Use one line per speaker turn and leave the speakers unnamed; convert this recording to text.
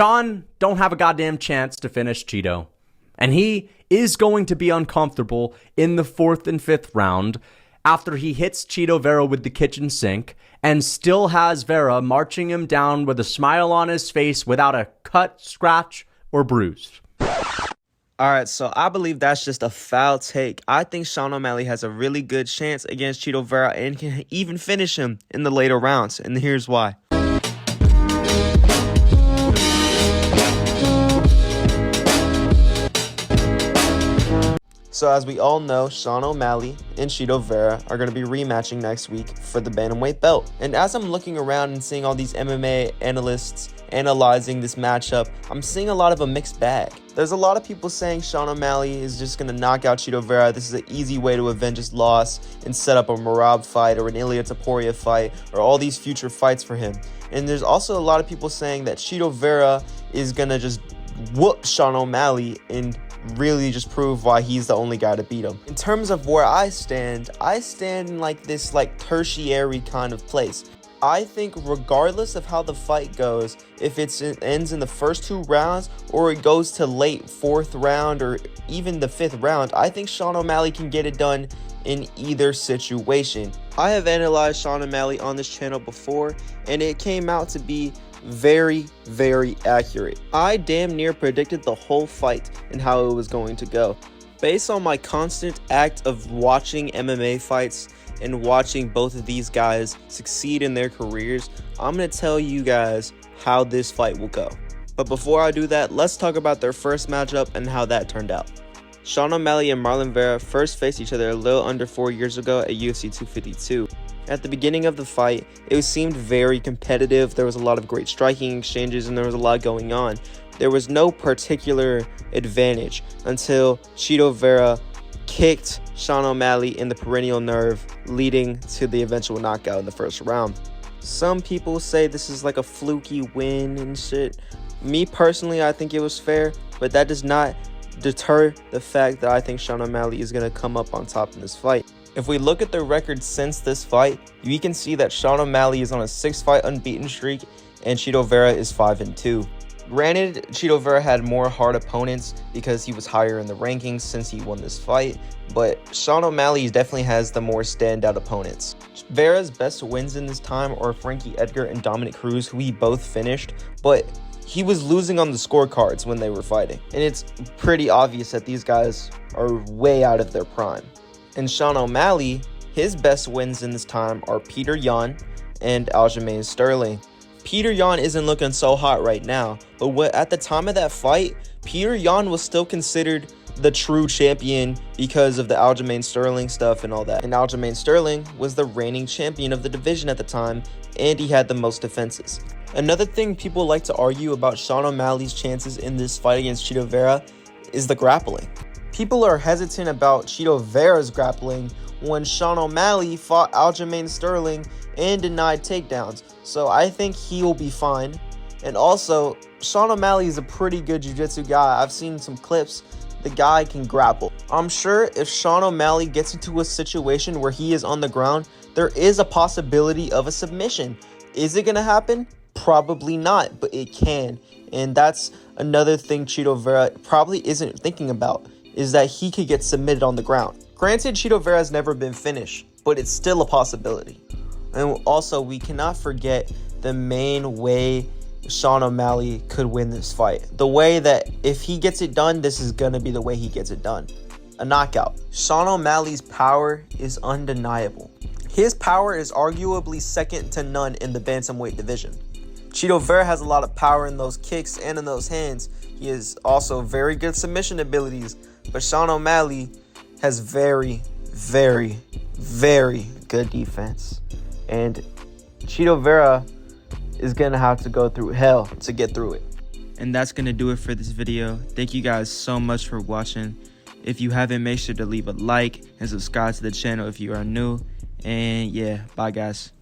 Sean don't have a goddamn chance to finish Chito. And he is going to be uncomfortable in the 4th and 5th round after he hits Chito Vera with the kitchen sink and still has Vera marching him down with a smile on his face without a cut, scratch, or bruise.
Alright, so I believe that's just a foul take. I think Sean O'Malley has a really good chance against Chito Vera and can even finish him in the later rounds. And here's why. So as we all know, Sean O'Malley and Chito Vera are going to be rematching next week for the bantamweight belt. And as I'm looking around and seeing all these MMA analysts analyzing this matchup, I'm seeing a lot of a mixed bag. There's a lot of people saying Sean O'Malley is just going to knock out Chito Vera. This is an easy way to avenge his loss and set up a Merab fight or an Ilia Topuria fight or all these future fights for him. And there's also a lot of people saying that Chito Vera is going to just whoop Sean O'Malley and really just prove why he's the only guy to beat him. In terms of where I stand in this tertiary kind of place. I think regardless of how the fight goes, if it ends in the first 2 rounds or it goes to late 4th round or even the 5th round, I think Sean O'Malley can get it done in either situation. I have analyzed Sean O'Malley on this channel before and it came out to be very, very accurate. I damn near predicted the whole fight and how it was going to go. Based on my constant act of watching MMA fights and watching both of these guys succeed in their careers, I'm going to tell you guys how this fight will go. But before I do that, let's talk about their first matchup and how that turned out. Sean O'Malley and Marlon Vera first faced each other a little under 4 years ago at UFC 252. At the beginning of the fight, it seemed very competitive. There was a lot of great striking exchanges and there was a lot going on. There was no particular advantage until Chito Vera kicked Sean O'Malley in the perennial nerve, leading to the eventual knockout in the first round. Some people say this is like a fluky win and shit. Me personally, I think it was fair, but that does not deter the fact that I think Sean O'Malley is going to come up on top in this fight. If we look at the record since this fight, we can see that Sean O'Malley is on a 6-fight unbeaten streak and Chito Vera is 5-2. Granted, Chito Vera had more hard opponents because he was higher in the rankings since he won this fight, but Sean O'Malley definitely has the more standout opponents. Vera's best wins in this time are Frankie Edgar and Dominic Cruz, who he both finished, but he was losing on the scorecards when they were fighting. And it's pretty obvious that these guys are way out of their prime. And Sean O'Malley, his best wins in this time are Peter Yan and Aljamain Sterling. Peter Yan isn't looking so hot right now, but at the time of that fight, Peter Yan was still considered the true champion because of the Aljamain Sterling stuff and all that. And Aljamain Sterling was the reigning champion of the division at the time, and he had the most defenses. Another thing people like to argue about Sean O'Malley's chances in this fight against Chito Vera is the grappling. People are hesitant about Chito Vera's grappling when Sean O'Malley fought Aljamain Sterling and denied takedowns, so I think he will be fine. And also, Sean O'Malley is a pretty good jiu-jitsu guy. I've seen some clips. The guy can grapple. I'm sure if Sean O'Malley gets into a situation where he is on the ground, there is a possibility of a submission. Is it going to happen? Probably not, but it can. And that's another thing Chito Vera probably isn't thinking about, is that he could get submitted on the ground. Granted, Chito Vera has never been finished, but it's still a possibility. And also, we cannot forget the main way Sean O'Malley could win this fight. The way that if he gets it done, this is going to be the way he gets it done. A knockout. Sean O'Malley's power is undeniable. His power is arguably second to none in the bantamweight division. Chito Vera has a lot of power in those kicks and in those hands. He has also very good submission abilities, but Sean O'Malley has very, very, very good defense. And Chito Vera is going to have to go through hell to get through it. And that's going to do it for this video. Thank you guys so much for watching. If you haven't, make sure to leave a like and subscribe to the channel if you are new. And yeah, bye guys.